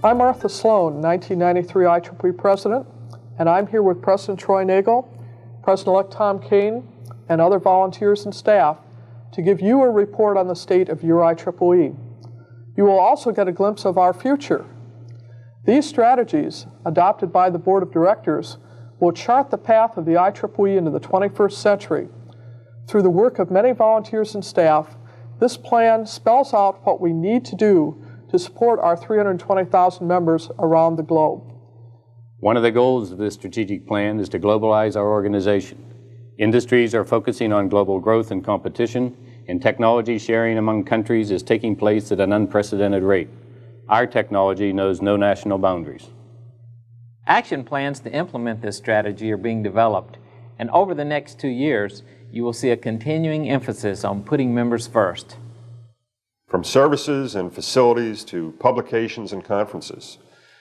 I'm Martha Sloan, 1993 IEEE President, and I'm here with President Troy Nagle, President-elect Tom Cain, and other volunteers and staff to give you a report on the state of your IEEE. You will also get a glimpse of our future. These strategies, adopted by the Board of Directors, will chart the path of the IEEE into the 21st century. Through the work of many volunteers and staff, this plan spells out what we need to do to support our 320,000 members around the globe. One of the goals of this strategic plan is to globalize our organization. Industries are focusing on global growth and competition, and technology sharing among countries is taking place at an unprecedented rate. Our technology knows no national boundaries. Action plans to implement this strategy are being developed, and over the next 2 years, you will see a continuing emphasis on putting members first. From services and facilities to publications and conferences,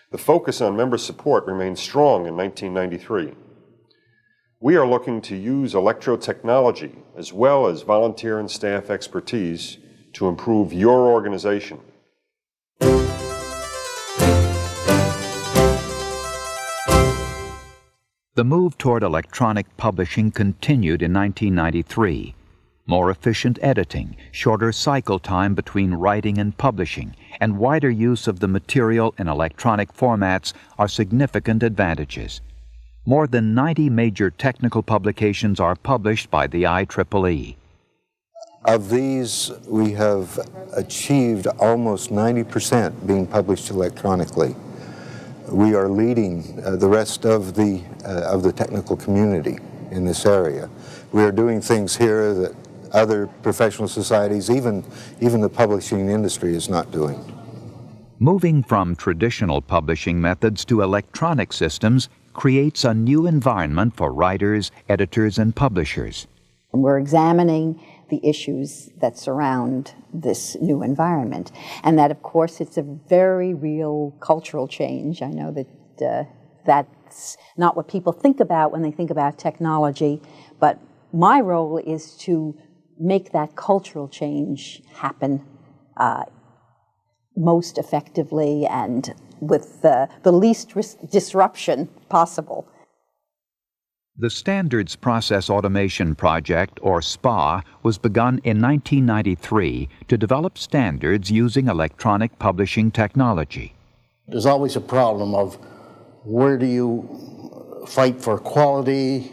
the focus on member support remains strong in 1993. We are looking to use electrotechnology as well as volunteer and staff expertise to improve your organization. The move toward electronic publishing continued in 1993. More efficient editing, shorter cycle time between writing and publishing, and wider use of the material in electronic formats are significant advantages. More than 90 major technical publications are published by the IEEE. Of these, we have achieved almost 90% being published electronically. We are leading the rest of the technical community in this area. We are doing things here that other professional societies, even the publishing industry, is not doing. Moving from traditional publishing methods to electronic systems creates a new environment for writers, editors, and publishers. We're examining the issues that surround this new environment, and that, of course, it's a very real cultural change. I know that that's not what people think about when they think about technology, but my role is to make that cultural change happen most effectively and with the least disruption possible. The Standards Process Automation Project, or SPA, was begun in 1993 to develop standards using electronic publishing technology. There's always a problem of where do you fight for quality,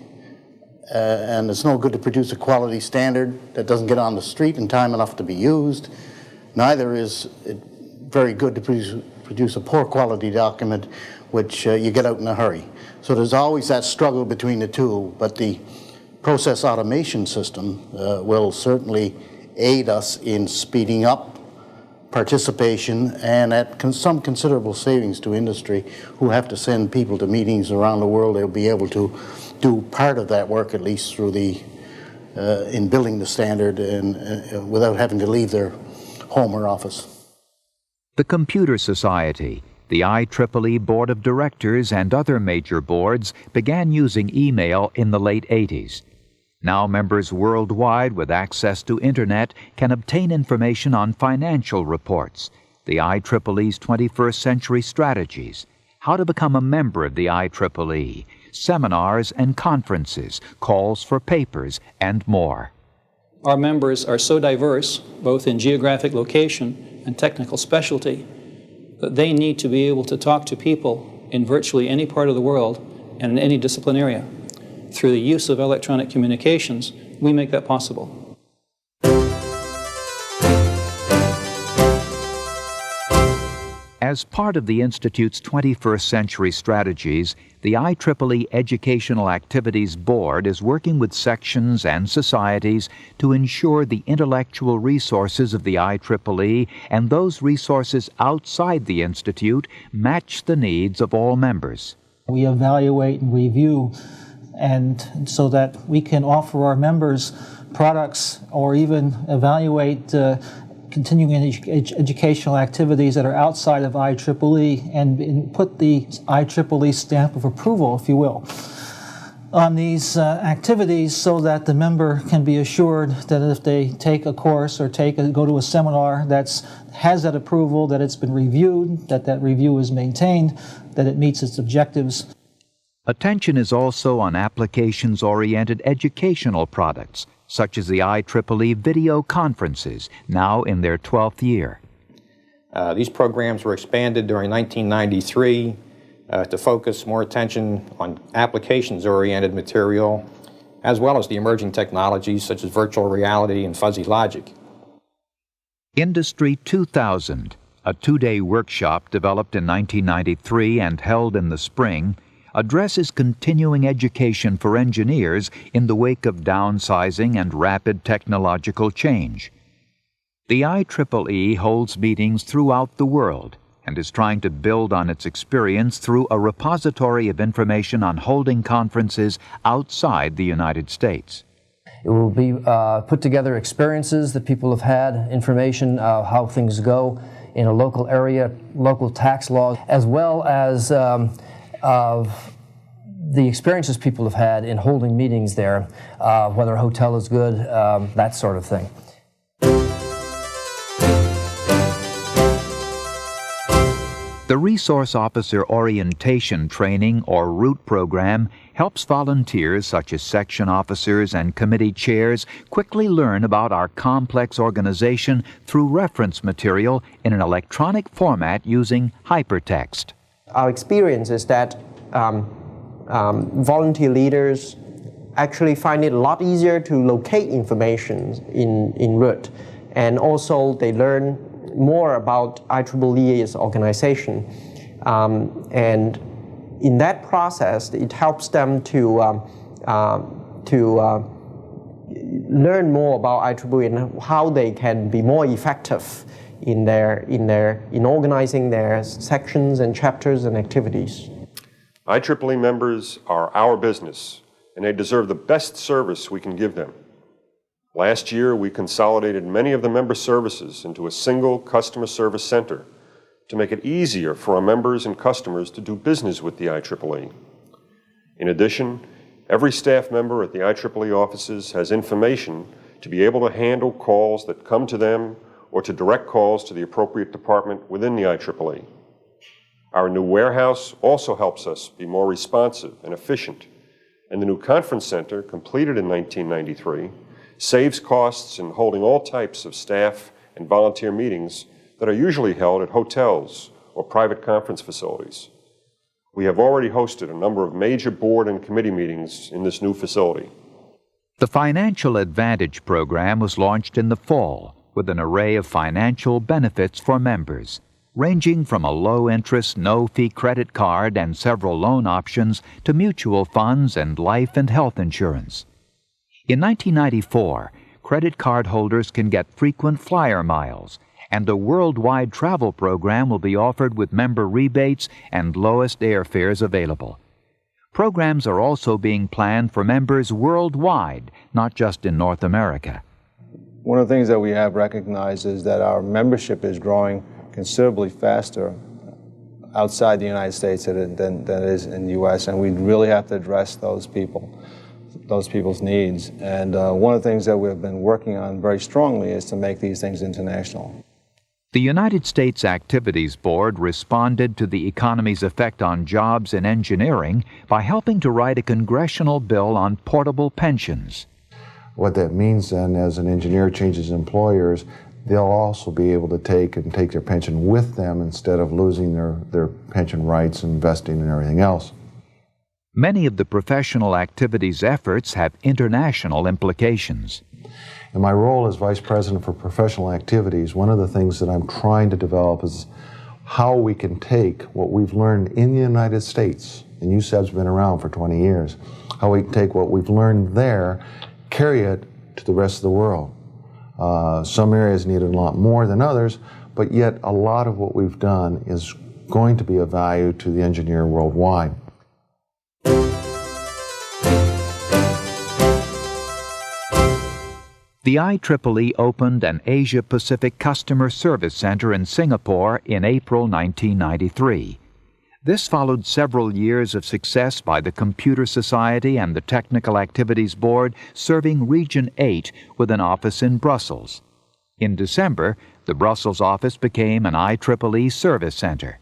and it's no good to produce a quality standard that doesn't get on the street in time enough to be used. Neither is it very good to produce a poor quality document which you get out in a hurry. So there's always that struggle between the two, but the process automation system will certainly aid us in speeding up participation and at some considerable savings to industry who have to send people to meetings around the world. They'll be able to do part of that work, at least through in building the standard and without having to leave their home or office. The Computer Society, the IEEE Board of Directors, and other major boards began using email in the late 80s. Now members worldwide with access to Internet can obtain information on financial reports, the IEEE's 21st Century Strategies, how to become a member of the IEEE, seminars and conferences, calls for papers, and more. Our members are so diverse, both in geographic location and technical specialty, that they need to be able to talk to people in virtually any part of the world and in any discipline area. Through the use of electronic communications, we make that possible. As part of the Institute's 21st Century Strategies, the IEEE Educational Activities Board is working with sections and societies to ensure the intellectual resources of the IEEE and those resources outside the Institute match the needs of all members. We evaluate and review, and so that we can offer our members products or even evaluate continuing educational activities that are outside of IEEE and put the IEEE stamp of approval, if you will. on these activities so that the member can be assured that if they take a course or go to a seminar that has that approval, that it's been reviewed, that that review is maintained, that it meets its objectives. Attention is also on applications-oriented educational products, such as the IEEE video conferences, now in their 12th year. These programs were expanded during 1993 to focus more attention on applications-oriented material, as well as the emerging technologies such as virtual reality and fuzzy logic. Industry 2000, a two-day workshop developed in 1993 and held in the spring, addresses continuing education for engineers in the wake of downsizing and rapid technological change. The IEEE holds meetings throughout the world and is trying to build on its experience through a repository of information on holding conferences outside the United States. It will be put together experiences that people have had, information how things go in a local area, local tax laws, as well as of the experiences people have had in holding meetings there, whether a hotel is good, that sort of thing. The Resource Officer Orientation Training, or ROOT program, helps volunteers such as section officers and committee chairs quickly learn about our complex organization through reference material in an electronic format using hypertext. Our experience is that volunteer leaders actually find it a lot easier to locate information in ROOT, and also they learn more about IEEE's organization, and in that process it helps them to learn more about IEEE and how they can be more effective in organizing their sections and chapters and activities. IEEE members are our business, and they deserve the best service we can give them. Last year, we consolidated many of the member services into a single customer service center to make it easier for our members and customers to do business with the IEEE. In addition, every staff member at the IEEE offices has information to be able to handle calls that come to them or to direct calls to the appropriate department within the IEEE. Our new warehouse also helps us be more responsive and efficient, and the new conference center, completed in 1993, saves costs in holding all types of staff and volunteer meetings that are usually held at hotels or private conference facilities. We have already hosted a number of major board and committee meetings in this new facility. The Financial Advantage program was launched in the fall with an array of financial benefits for members, ranging from a low-interest, no-fee credit card and several loan options to mutual funds and life and health insurance. In 1994, credit card holders can get frequent flyer miles, and a worldwide travel program will be offered with member rebates and lowest airfares available. Programs are also being planned for members worldwide, not just in North America. One of the things that we have recognized is that our membership is growing considerably faster outside the United States than it is in the U.S., and we really have to address those people's needs. And one of the things that we've been working on very strongly is to make these things international. The United States Activities Board responded to the economy's effect on jobs in engineering by helping to write a congressional bill on portable pensions. What that means then, as an engineer changes employers, they'll also be able to take their pension with them instead of losing their pension rights, investing, and everything else. Many of the professional activities efforts have international implications. In my role as Vice President for Professional Activities, one of the things that I'm trying to develop is how we can take what we've learned in the United States, and USAB's been around for 20 years, how we can take what we've learned there, carry it to the rest of the world. Some areas need a lot more than others, but yet a lot of what we've done is going to be of value to the engineer worldwide. The IEEE opened an Asia-Pacific Customer Service Center in Singapore in April 1993. This followed several years of success by the Computer Society and the Technical Activities Board, serving Region 8 with an office in Brussels. In December, the Brussels office became an IEEE service center.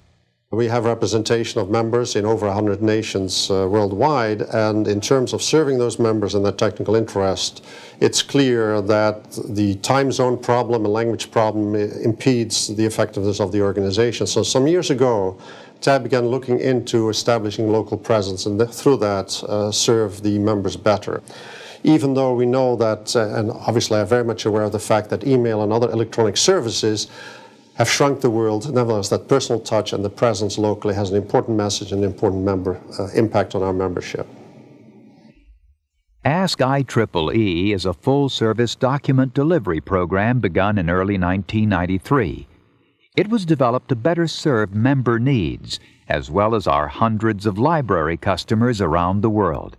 We have representation of members in over 100 nations worldwide, and in terms of serving those members and their technical interest, it's clear that the time zone problem and language problem impedes the effectiveness of the organization. So some years ago, TAB began looking into establishing local presence and through that serve the members better. Even though we know that, and obviously I'm very much aware of the fact that email and other electronic services have shrunk the world, nevertheless that personal touch and the presence locally has an important message and an important impact on our membership. Ask IEEE is a full-service document delivery program begun in early 1993. It was developed to better serve member needs, as well as our hundreds of library customers around the world.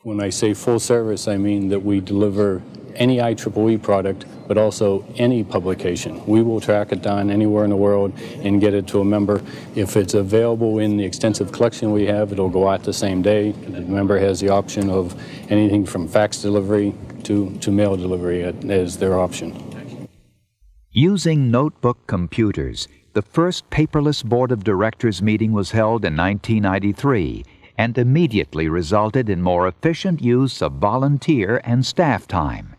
When I say full service, I mean that we deliver any IEEE product, but also any publication. We will track it down anywhere in the world and get it to a member. If it's available in the extensive collection we have, it'll go out the same day. The member has the option of anything from fax delivery to mail delivery as their option. Using notebook computers, the first paperless Board of Directors meeting was held in 1993 and immediately resulted in more efficient use of volunteer and staff time.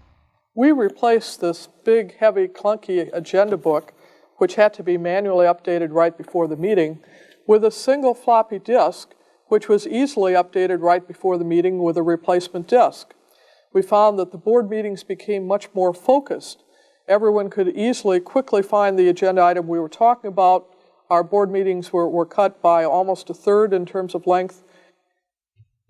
We replaced this big, heavy, clunky agenda book, which had to be manually updated right before the meeting, with a single floppy disk, which was easily updated right before the meeting with a replacement disk. We found that the board meetings became much more focused. Everyone could easily, quickly find the agenda item we were talking about. Our board meetings were cut by almost a third in terms of length.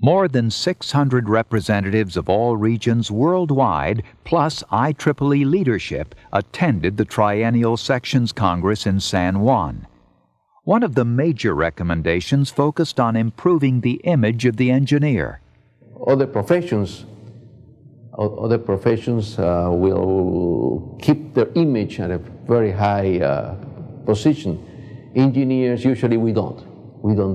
More than 600 representatives of all regions worldwide, plus IEEE leadership, attended the Triennial Sections Congress in San Juan. One of the major recommendations focused on improving the image of the engineer. Other professions will keep their image at a very high position. Engineers, usually we don't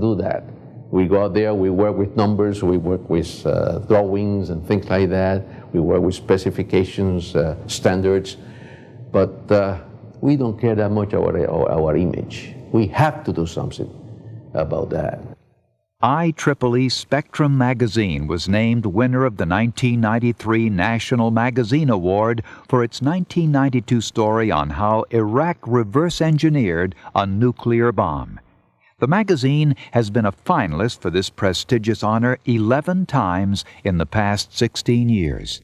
do that. We go out there, we work with numbers, we work with drawings and things like that. We work with specifications, standards, but we don't care that much about our image. We have to do something about that. IEEE Spectrum magazine was named winner of the 1993 National Magazine Award for its 1992 story on how Iraq reverse-engineered a nuclear bomb. The magazine has been a finalist for this prestigious honor 11 times in the past 16 years.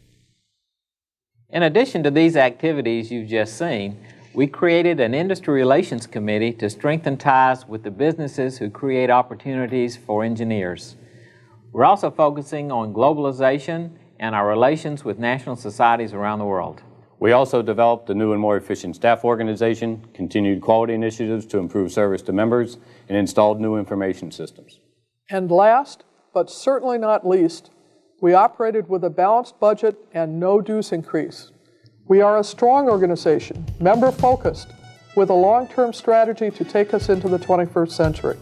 In addition to these activities you've just seen, we created an industry relations committee to strengthen ties with the businesses who create opportunities for engineers. We're also focusing on globalization and our relations with national societies around the world. We also developed a new and more efficient staff organization, continued quality initiatives to improve service to members, and installed new information systems. And last, but certainly not least, we operated with a balanced budget and no dues increase. We are a strong organization, member-focused, with a long-term strategy to take us into the 21st century.